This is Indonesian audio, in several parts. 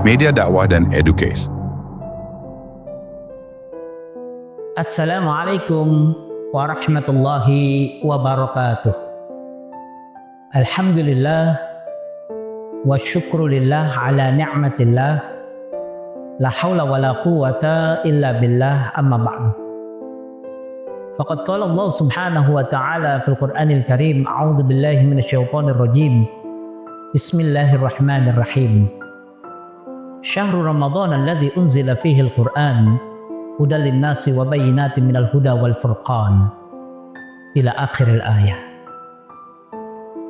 media dakwah dan educase. Assalamualaikum warahmatullahi wabarakatuh. Alhamdulillah wa syukrulillah ala ni'matillah, la hawla wa la quwata illa billah, amma ba'du. Faqad qala Allah subhanahu wa ta'ala fil Qur'anil Karim, a'udzu billahi minasyaitonir rajim. Bismillahirrahmanirrahim. Syahrul Ramadan alladzi unzila fihi al-Qur'an hudal linnasi wa bayyinatin minal huda wal furqan, ila akhiril ayah.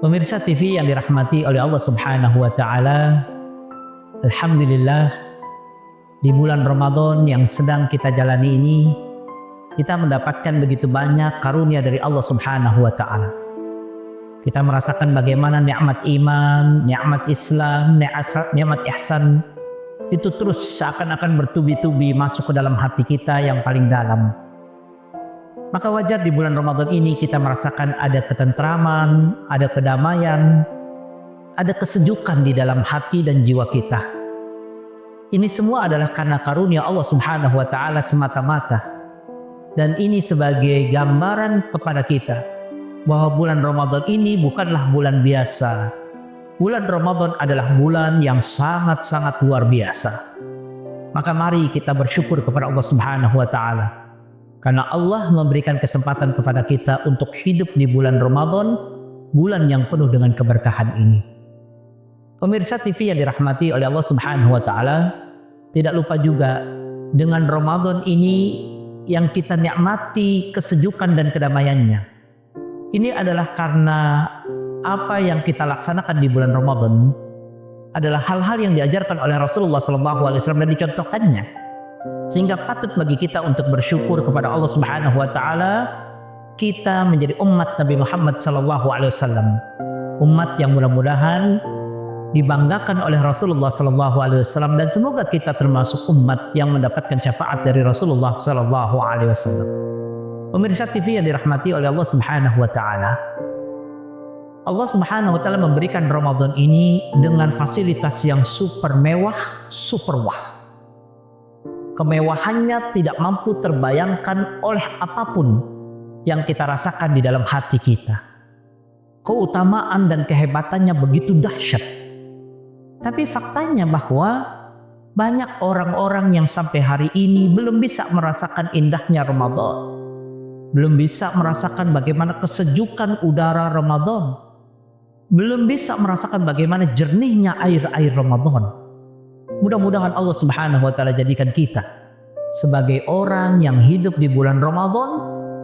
Pemirsa TV yang dirahmati oleh Allah subhanahu wa ta'ala, alhamdulillah di bulan Ramadan yang sedang kita jalani ini, kita mendapatkan begitu banyak karunia dari Allah subhanahu wa ta'ala. Kita merasakan bagaimana nikmat iman, nikmat Islam, nikmat ihsan itu terus seakan-akan bertubi-tubi masuk ke dalam hati kita yang paling dalam. Maka wajar di bulan Ramadan ini kita merasakan ada ketentraman, ada kedamaian, ada kesejukan di dalam hati dan jiwa kita. Ini semua adalah karena karunia Allah subhanahu wa ta'ala semata-mata. Dan ini sebagai gambaran kepada kita bahwa bulan Ramadan ini bukanlah bulan biasa. Bulan Ramadan adalah bulan yang sangat-sangat luar biasa. Maka mari kita bersyukur kepada Allah subhanahu wa ta'ala. Karena Allah memberikan kesempatan kepada kita untuk hidup di bulan Ramadan, bulan yang penuh dengan keberkahan ini. Pemirsa TV yang dirahmati oleh Allah subhanahu wa ta'ala, tidak lupa juga dengan Ramadan ini yang kita nikmati kesejukan dan kedamaiannya. Ini adalah karena apa yang kita laksanakan di bulan Ramadan adalah hal-hal yang diajarkan oleh Rasulullah SAW dan dicontohkannya, sehingga patut bagi kita untuk bersyukur kepada Allah Subhanahu Wa Taala. Kita menjadi umat Nabi Muhammad SAW, umat yang mudah-mudahan dibanggakan oleh Rasulullah SAW, dan semoga kita termasuk umat yang mendapatkan syafaat dari Rasulullah SAW. Pemirsa TV yang dirahmati oleh Allah Subhanahu Wa Taala, Allah Subhanahu Wa Taala memberikan Ramadan ini dengan fasilitas yang super mewah, super wah. Kemewahannya tidak mampu terbayangkan oleh apapun yang kita rasakan di dalam hati kita. Keutamaan dan kehebatannya begitu dahsyat. Tapi faktanya bahwa banyak orang-orang yang sampai hari ini belum bisa merasakan indahnya Ramadan. Belum bisa merasakan bagaimana kesejukan udara Ramadan. Belum bisa merasakan bagaimana jernihnya air-air Ramadan. Mudah-mudahan Allah Subhanahu wa ta'ala jadikan kita sebagai orang yang hidup di bulan Ramadan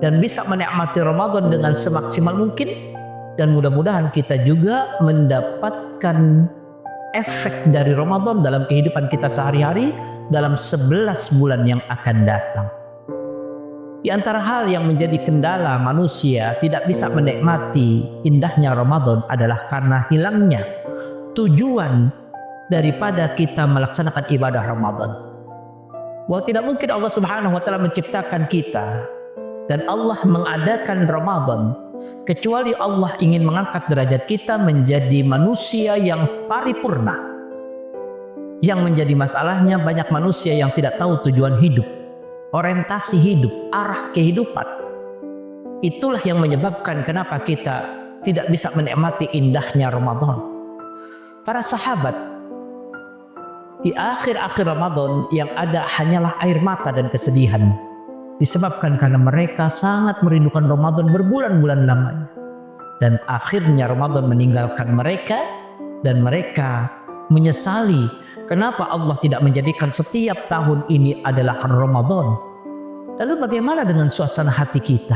dan bisa menikmati Ramadan dengan semaksimal mungkin, dan mudah-mudahan kita juga mendapatkan efek dari Ramadan dalam kehidupan kita sehari-hari dalam 11 bulan yang akan datang. Di antara hal yang menjadi kendala manusia tidak bisa menikmati indahnya Ramadan adalah karena hilangnya tujuan daripada kita melaksanakan ibadah Ramadan. Bahwa tidak mungkin Allah Subhanahu wa ta'ala menciptakan kita dan Allah mengadakan Ramadan kecuali Allah ingin mengangkat derajat kita menjadi manusia yang paripurna. Yang menjadi masalahnya banyak manusia yang tidak tahu tujuan hidup, orientasi hidup, arah kehidupan. Itulah yang menyebabkan kenapa kita tidak bisa menikmati indahnya Ramadan. Para sahabat di akhir-akhir Ramadan yang ada hanyalah air mata dan kesedihan, disebabkan karena mereka sangat merindukan Ramadan berbulan-bulan lamanya. Dan akhirnya Ramadan meninggalkan mereka, dan mereka menyesali kenapa Allah tidak menjadikan setiap tahun ini adalah Ramadan. Lalu bagaimana dengan suasana hati kita?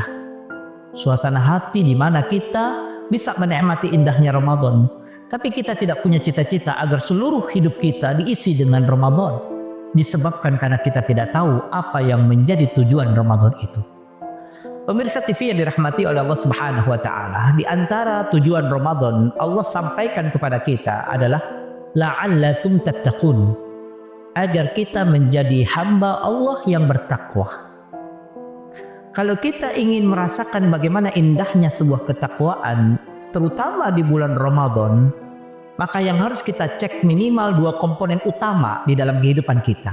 Suasana hati di mana kita bisa menikmati indahnya Ramadan, tapi kita tidak punya cita-cita agar seluruh hidup kita diisi dengan Ramadan. Disebabkan karena kita tidak tahu apa yang menjadi tujuan Ramadan itu. Pemirsa TV yang dirahmati oleh Allah Subhanahu wa ta'ala, di antara tujuan Ramadan Allah sampaikan kepada kita adalah la'allakum tattaqun, agar kita menjadi hamba Allah yang bertakwa. Kalau kita ingin merasakan bagaimana indahnya sebuah ketakwaan, terutama di bulan Ramadan, maka yang harus kita cek minimal 2 komponen utama di dalam kehidupan kita.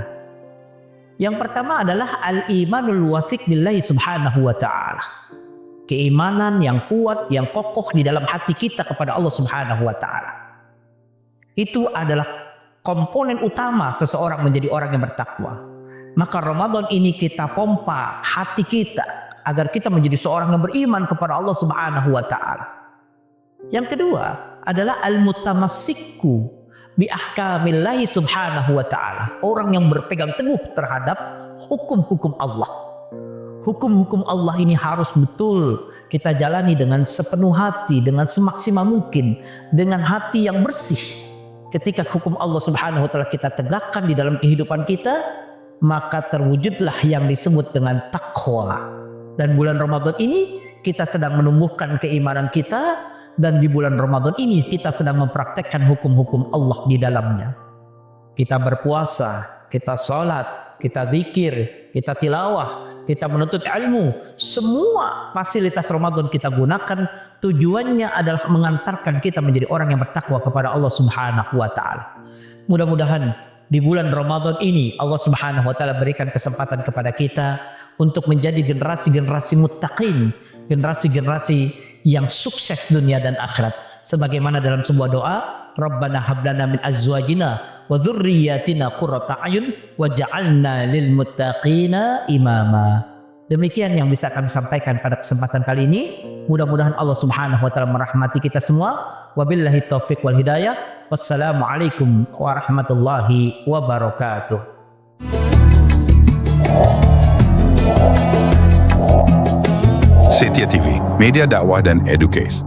Yang pertama adalah al-imanul wasik billahi subhanahu wa ta'ala. Keimanan yang kuat, yang kokoh di dalam hati kita kepada Allah subhanahu wa ta'ala. Itu adalah komponen utama seseorang menjadi orang yang bertakwa. Maka Ramadan ini kita pompa hati kita agar kita menjadi seorang yang beriman kepada Allah subhanahu wa ta'ala. Yang kedua adalah al-mutamassiku bi ahkamillahi subhanahu wa ta'ala. Orang yang berpegang teguh terhadap hukum-hukum Allah. Hukum-hukum Allah ini harus betul kita jalani dengan sepenuh hati, dengan semaksimal mungkin, dengan hati yang bersih. Ketika hukum Allah subhanahu wa ta'ala kita tegakkan di dalam kehidupan kita, maka terwujudlah yang disebut dengan takwa. Dan bulan Ramadan ini kita sedang menumbuhkan keimanan kita, dan di bulan Ramadan ini kita sedang mempraktekkan hukum-hukum Allah di dalamnya. Kita berpuasa, kita sholat, kita zikir, kita tilawah, kita menuntut ilmu. Semua fasilitas Ramadan kita gunakan, tujuannya adalah mengantarkan kita menjadi orang yang bertakwa kepada Allah subhanahu wa ta'ala. Mudah-mudahan di bulan Ramadan ini Allah subhanahu wa ta'ala berikan kesempatan kepada kita untuk menjadi generasi-generasi muttaqin, generasi-generasi yang sukses dunia dan akhirat. Sebagaimana dalam sebuah doa, Rabbana hablana min azwajina wa dzurriyyatina qurrata a'yun waj'alna lil muttaqina imama. Demikian yang bisa kami sampaikan pada kesempatan kali ini. Mudah-mudahan Allah subhanahu wa ta'ala merahmati kita semua. Wabillahi taufiq wal hidayah. Wassalamualaikum warahmatullahi wabarakatuh. Setia TV, media dakwah dan educase.